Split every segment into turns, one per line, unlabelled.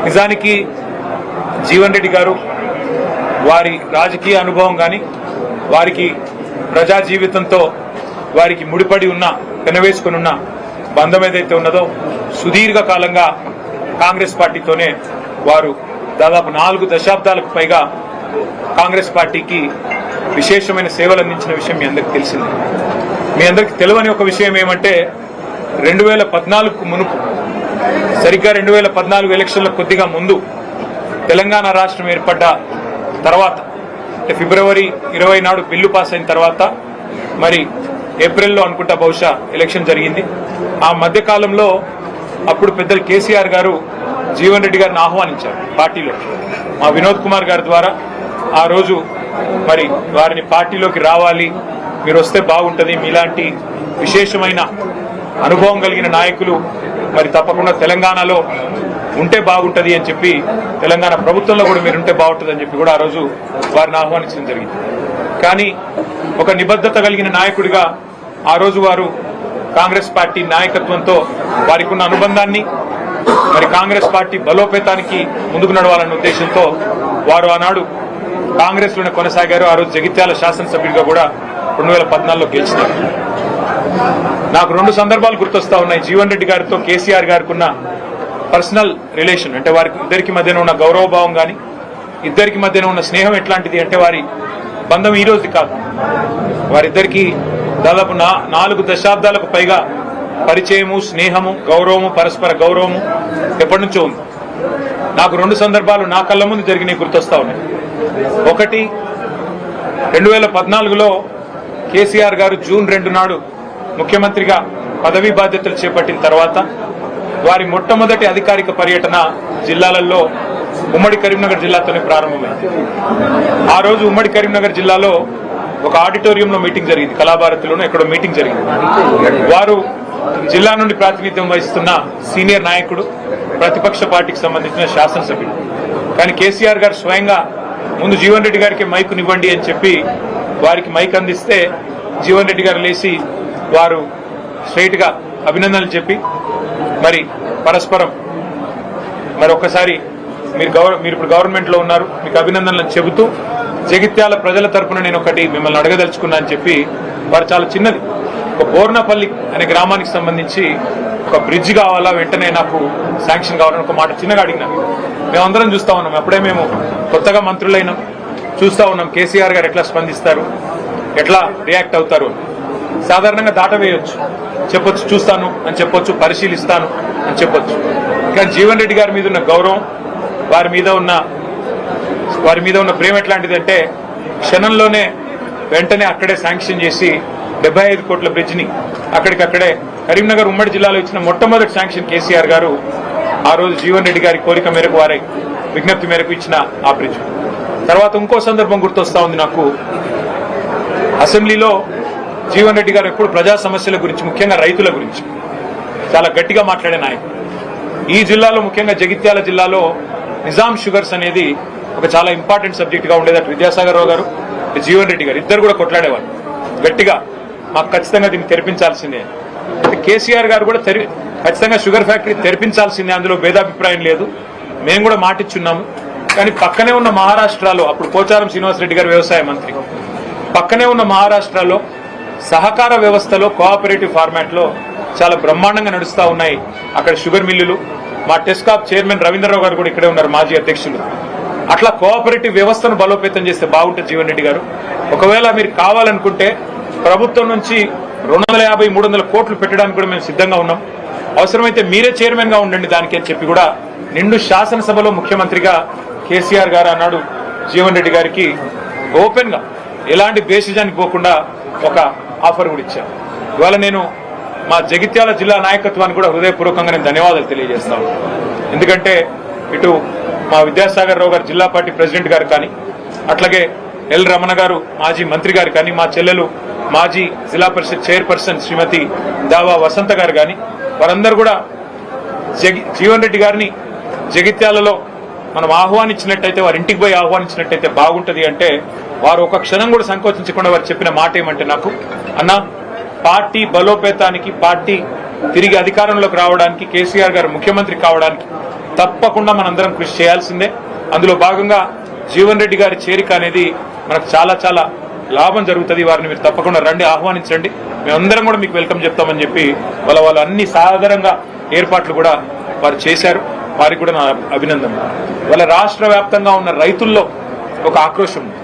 నిజానికి జీవన్ రెడ్డి గారు వారి రాజకీయ అనుభవం కానీ వారికి ప్రజా జీవితంతో వారికి ముడిపడి ఉన్న పెనవేసుకుని ఉన్న బంధం ఏదైతే ఉన్నదో సుదీర్ఘ కాలంగా కాంగ్రెస్ పార్టీతోనే వారు దాదాపు 4 దశాబ్దాలకు పైగా కాంగ్రెస్ పార్టీకి విశేషమైన సేవలు అందించిన విషయం మీ అందరికీ తెలిసింది. మీ అందరికీ తెలియని ఒక విషయం ఏమంటే 2014కు మునుపు సరిగ్గా 2014 ఎలక్షన్ల కొద్దిగా ముందు తెలంగాణ రాష్ట్రం ఏర్పడ్డ తర్వాత ఫిబ్రవరి 20 నాడు బిల్లు పాస్ అయిన తర్వాత మరి ఏప్రిల్లో అనుకుంటా బహుశా ఎలక్షన్ జరిగింది. ఆ మధ్య కాలంలో అప్పుడు పెద్దలు కేసీఆర్ గారు జీవన్ రెడ్డి గారిని ఆహ్వానించారు పార్టీలో. మా వినోద్ కుమార్ గారి ద్వారా ఆ రోజు మరి వారిని పార్టీలోకి రావాలి, మీరు వస్తే బాగుంటుంది, మీలాంటి విశేషమైన అనుభవం కలిగిన నాయకులు మరి తప్పకుండా తెలంగాణలో ఉంటే బాగుంటుంది అని చెప్పి, తెలంగాణ ప్రభుత్వంలో కూడా మీరుంటే బాగుంటుంది అని చెప్పి కూడా ఆ రోజు వారిని ఆహ్వానించడం జరిగింది. కానీ ఒక నిబద్ధత కలిగిన నాయకుడిగా ఆ రోజు వారు కాంగ్రెస్ పార్టీ నాయకత్వంతో వారికి ఉన్న అనుబంధాన్ని మరి కాంగ్రెస్ పార్టీ బలోపేతానికి ముందుకు నడవాలన్న ఉద్దేశంతో వారు ఆనాడు కాంగ్రెస్ లోనే కొనసాగారు. ఆ రోజు జగిత్యాల శాసనసభ్యుడిగా కూడా 2014లో గెలిచినారు. నాకు 2 సందర్భాలు గుర్తొస్తా ఉన్నాయి. జీవన్ రెడ్డి గారితో కేసీఆర్ గారికి ఉన్న పర్సనల్ రిలేషన్ అంటే వారికి ఇద్దరికి మధ్యన ఉన్న గౌరవభావం కానీ ఇద్దరికి మధ్యన ఉన్న స్నేహం ఎట్లాంటిది అంటే వారి బంధం ఈ రోజు కాదు, వారిద్దరికి దాదాపు 4 దశాబ్దాలకు పైగా పరిచయము, స్నేహము, గౌరవము, పరస్పర గౌరవము ఎప్పటి నుంచో ఉంది. నాకు 2 సందర్భాలు నా కళ్ళ ముందు జరిగినాయి గుర్తొస్తా ఉన్నాయి. ఒకటి 2014లో కేసీఆర్ గారు జూన్ 2 నాడు ముఖ్యమంత్రిగా పదవీ బాధ్యతలు చేపట్టిన తర్వాత వారి మొట్టమొదటి అధికారిక పర్యటన జిల్లాలలో ఉమ్మడి కరీంనగర్ జిల్లాతోనే ప్రారంభమైంది. ఆ రోజు ఉమ్మడి కరీంనగర్ జిల్లాలో ఒక ఆడిటోరియంలో మీటింగ్ జరిగింది, కళాభారతిలోనూ ఎక్కడో మీటింగ్ జరిగింది. వారు జిల్లా నుండి ప్రాతినిధ్యం వహిస్తున్న సీనియర్ నాయకుడు, ప్రతిపక్ష పార్టీకి సంబంధించిన శాసనసభ్యుడు. కానీ కేసీఆర్ గారు స్వయంగా ముందు జీవన్ రెడ్డి గారికి మైకునివ్వండి అని చెప్పి వారికి మైక్ అందిస్తే జీవన్ రెడ్డి గారు లేచి వారు స్ట్రైట్ గా అభినందనలు చెప్పి మరి పరస్పరం మరి ఒక్కసారి మీరు ఇప్పుడు గవర్నమెంట్ లో ఉన్నారు, మీకు అభినందనలు చెబుతూ జగిత్యాల ప్రజల తరపున నేను ఒకటి మిమ్మల్ని అడగదలుచుకున్నా అని చెప్పి వారు చాలా చిన్నది ఒక బోర్నపల్లి అనే గ్రామానికి సంబంధించి ఒక బ్రిడ్జ్ కావాలా, వెంటనే నాకు శాంక్షన్ కావాలని ఒక మాట చిన్నగా అడిగినాను. మేమందరం చూస్తా ఉన్నాం, అప్పుడే మేము కొత్తగా మంత్రులైనాం, చూస్తా ఉన్నాం కేసీఆర్ గారు ఎట్లా స్పందిస్తారు, ఎట్లా రియాక్ట్ అవుతారు. సాధారణంగా దాటవేయొచ్చు, చెప్పొచ్చు చూస్తాను అని చెప్పొచ్చు, పరిశీలిస్తాను అని చెప్పొచ్చు. కానీ జీవన్ రెడ్డి గారి మీద ఉన్న గౌరవం, వారి మీద ఉన్న ప్రేమ ఎట్లాంటిదంటే క్షణంలోనే వెంటనే అక్కడే శాంక్షన్ చేసి 75 కోట్ల బ్రిడ్జ్ ని అక్కడికక్కడే కరీంనగర్ ఉమ్మడి జిల్లాలో ఇచ్చిన మొట్టమొదటి శాంక్షన్ కేసీఆర్ గారు ఆ రోజు జీవన్ రెడ్డి గారి కోరిక మేరకు, వారి విజ్ఞప్తి మేరకు ఇచ్చిన ఆ బ్రిడ్జ్. తర్వాత ఇంకో సందర్భం గుర్తొస్తా ఉంది నాకు. అసెంబ్లీలో జీవన్ రెడ్డి గారు ఎప్పుడు ప్రజా సమస్యల గురించి, ముఖ్యంగా రైతుల గురించి చాలా గట్టిగా మాట్లాడే నాయకుడు. ఈ జిల్లాలో ముఖ్యంగా జగిత్యాల జిల్లాలో నిజాం షుగర్స్ అనేది ఒక చాలా ఇంపార్టెంట్ సబ్జెక్ట్ గా ఉండేది. అటు విద్యాసాగర్ రావు గారు, జీవన్ రెడ్డి గారు ఇద్దరు కూడా కొట్లాడేవారు గట్టిగా, మాకు ఖచ్చితంగా దీన్ని తెరిపించాల్సిందే. కేసీఆర్ గారు కూడా ఖచ్చితంగా షుగర్ ఫ్యాక్టరీ తెరిపించాల్సిందే, అందులో భేదాభిప్రాయం లేదు, మేము కూడా మాటిచ్చున్నాము. కానీ పక్కనే ఉన్న మహారాష్ట్రలో, అప్పుడు పోచారం శ్రీనివాసరెడ్డి గారు వ్యవసాయ మంత్రి, పక్కనే ఉన్న మహారాష్ట్రలో సహకార వ్యవస్థలో కోఆపరేటివ్ ఫార్మాట్ లో చాలా బ్రహ్మాండంగా నడుస్తా ఉన్నాయి అక్కడ షుగర్ మిల్లులు. మా టెస్కాప్ చైర్మన్ రవీంద్రరావు గారు కూడా ఇక్కడే ఉన్నారు, మాజీ అధ్యక్షులు. అట్లా కోఆపరేటివ్ వ్యవస్థను బలోపేతం చేస్తే బాగుంటుంది జీవన్ రెడ్డి గారు. ఒకవేళ మీరు కావాలనుకుంటే ప్రభుత్వం నుంచి 250-300 కోట్లు పెట్టడానికి కూడా మేము సిద్ధంగా ఉన్నాం, అవసరమైతే మీరే చైర్మన్ గా ఉండండి దానికి అని చెప్పి కూడా నిండు శాసనసభలో ముఖ్యమంత్రిగా కేసీఆర్ గారు అన్నాడు జీవన్ రెడ్డి గారికి ఓపెన్ గా, ఎలాంటి బేసిజానికి పోకుండా ఒక ఆఫర్ కూడా ఇచ్చారు. ఇవాళ నేను మా జగిత్యాల జిల్లా నాయకత్వానికి కూడా హృదయపూర్వకంగా నేను ధన్యవాదాలు తెలియజేస్తాను. ఎందుకంటే ఇటు మా విద్యాసాగర్ రావు గారు జిల్లా పార్టీ ప్రెసిడెంట్ గారు కానీ, అట్లాగే ఎల్ రమణ గారు మాజీ మంత్రి గారు కానీ, మా చెల్లెలు మాజీ జిల్లా పరిషత్ చైర్పర్సన్ శ్రీమతి దావా వసంత గారు కానీ, వారందరూ కూడా జీవన్ రెడ్డి గారిని జగిత్యాలలో మనం ఆహ్వానించినట్టయితే, వారి ఇంటికి పోయి ఆహ్వానించినట్టయితే బాగుంటుంది అంటే వారు ఒక క్షణం కూడా సంకోచించకుండా వారు చెప్పిన మాట ఏమంటే, నాకు అన్న పార్టీ బలోపేతానికి, పార్టీ తిరిగి అధికారంలోకి రావడానికి, కేసీఆర్ గారు ముఖ్యమంత్రి కావడానికి తప్పకుండా మనందరం కృషి చేయాల్సిందే. అందులో భాగంగా జీవన్ రెడ్డి గారి చేరిక అనేది మనకు చాలా చాలా లాభం జరుగుతుంది. వారిని మీరు తప్పకుండా రండి, ఆహ్వానించండి. మేమందరం కూడా మీకు వెల్కమ్ చెప్తామని చెప్పి వాళ్ళు అన్ని సాధారణంగా ఏర్పాట్లు కూడా వారు చేశారు. వారికి కూడా నా అభినందన. వాళ్ళ రాష్ట్ర వ్యాప్తంగా ఉన్న రైతుల్లో ఒక ఆక్రోశం ఉంది.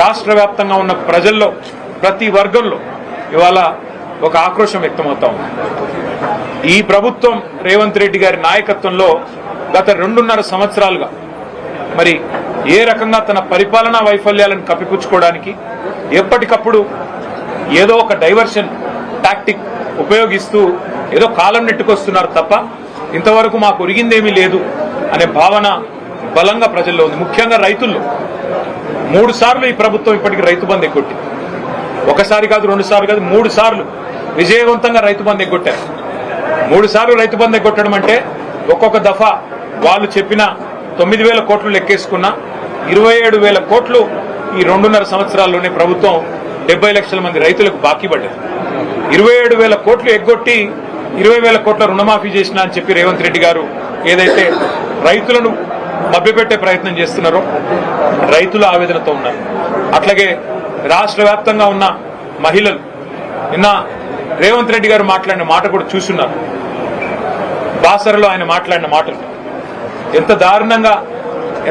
రాష్ట్ర వ్యాప్తంగా ఉన్న ప్రజల్లో ప్రతి వర్గంలో ఇవాళ ఒక ఆక్రోశం వ్యక్తమవుతా ఉంది. ఈ ప్రభుత్వం రేవంత్ రెడ్డి గారి నాయకత్వంలో గత 2.5 సంవత్సరాలుగా మరి ఏ రకంగా తన పరిపాలనా వైఫల్యాలను కప్పిపుచ్చుకోవడానికి ఎప్పటికప్పుడు ఏదో ఒక డైవర్షన్ టాక్టిక్ ఉపయోగిస్తూ ఏదో కాలం నెట్టుకొస్తున్నారు తప్ప ఇంతవరకు మాకు ఒరిగిందేమీ లేదు అనే భావన బలంగా ప్రజల్లో ఉంది. ముఖ్యంగా రైతుల్లో 3 సార్లు ఈ ప్రభుత్వం ఇప్పటికీ రైతు బంధు ఎగ్గొట్టింది. ఒకసారి కాదు, 2 సార్లు కాదు, 3 సార్లు విజయవంతంగా రైతు బంధు ఎగ్గొట్టారు. 3 సార్లు రైతు బంధు ఎగ్గొట్టడం అంటే ఒక్కొక్క దఫా వాళ్ళు చెప్పిన 9,000 కోట్లు లెక్కేసుకున్న 27,000 కోట్లు ఈ 2.5 సంవత్సరాల్లోనే ప్రభుత్వం 70 లక్షల మంది రైతులకు బాకీ పడ్డది. 27,000 కోట్లు ఎగ్గొట్టి 20,000 కోట్ల రుణమాఫీ చేసినా అని చెప్పి రేవంత్ రెడ్డి గారు ఏదైతే రైతులను మభ్యపెట్టే ప్రయత్నం చేస్తున్నారో రైతులు ఆవేదనతో ఉన్నారు. అట్లాగే రాష్ట్ర వ్యాప్తంగా ఉన్న మహిళలు నిన్న రేవంత్ రెడ్డి గారు మాట్లాడిన మాట కూడా చూస్తున్నారు. బాసరలో ఆయన మాట్లాడిన మాటలు ఎంత దారుణంగా,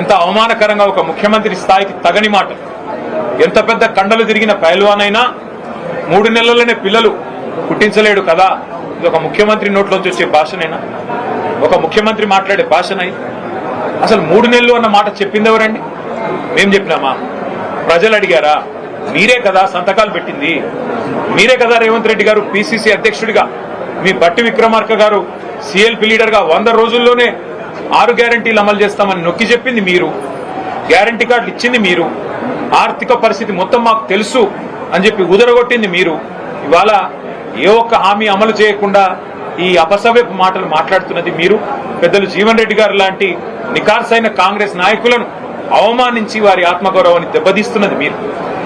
ఎంత అవమానకరంగా, ఒక ముఖ్యమంత్రి స్థాయికి తగని మాట. ఎంత పెద్ద కండలు తిరిగిన పైల్వానైనా 3 నెలల్లోనే పిల్లలు పుట్టించలేడు కదా, ఇది ఒక ముఖ్యమంత్రి నోట్లోంచి వచ్చే భాషనైనా, ఒక ముఖ్యమంత్రి మాట్లాడే భాషనై అసలు 3 నెలలు అన్న మాట చెప్పింది ఎవరండి? మేం చెప్పినామా? ప్రజలు అడిగారా? మీరే కదా సంతకాలు పెట్టింది, మీరే కదా రేవంత్ రెడ్డి గారు పిసిసి అధ్యక్షుడిగా, మీ బట్టి విక్రమార్క గారు సిఎల్పి లీడర్ గా 100 రోజుల్లోనే 6 గ్యారంటీలు అమలు చేస్తామని నొక్కి చెప్పింది మీరు, గ్యారంటీ కార్డులు ఇచ్చింది మీరు, ఆర్థిక పరిస్థితి మొత్తం మాకు తెలుసు అని చెప్పి ఉదరగొట్టింది మీరు. ఇవాళ ఏ ఒక్క హామీ అమలు చేయకుండా ఈ అపసవ్యపు మాటలు మాట్లాడుతున్నది మీరు. పెద్దలు జీవన్ రెడ్డి గారు లాంటి నికార్సైన కాంగ్రెస్ నాయకులను అవమానించి వారి ఆత్మగౌరవాన్ని దెబ్బతీస్తున్నది మీరు.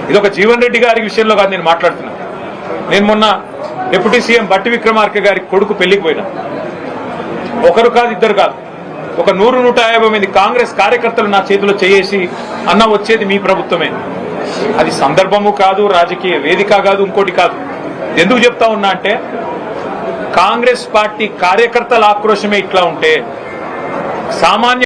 ఇది ఒక జీవన్ రెడ్డి గారి విషయంలో కాదు నేను మాట్లాడుతున్నాను. నేను మొన్న డిప్యూటీ సీఎం బట్టి విక్రమార్క గారి కొడుకు పెళ్లికి పోయినా. ఒకరు కాదు, ఇద్దరు కాదు, ఒక 100-150 మంది కాంగ్రెస్ కార్యకర్తలు నా చేతిలో చేసి అన్న వచ్చేది మీ ప్రభుత్వమే. అది సందర్భము కాదు, రాజకీయ వేదిక కాదు, ఇంకోటి కాదు. ఎందుకు చెప్తా ఉన్నా అంటే కాంగ్రెస్ పార్టీ కార్యకర్తల ఆక్రోశమే ఇట్లా ఉంటే సామాన్య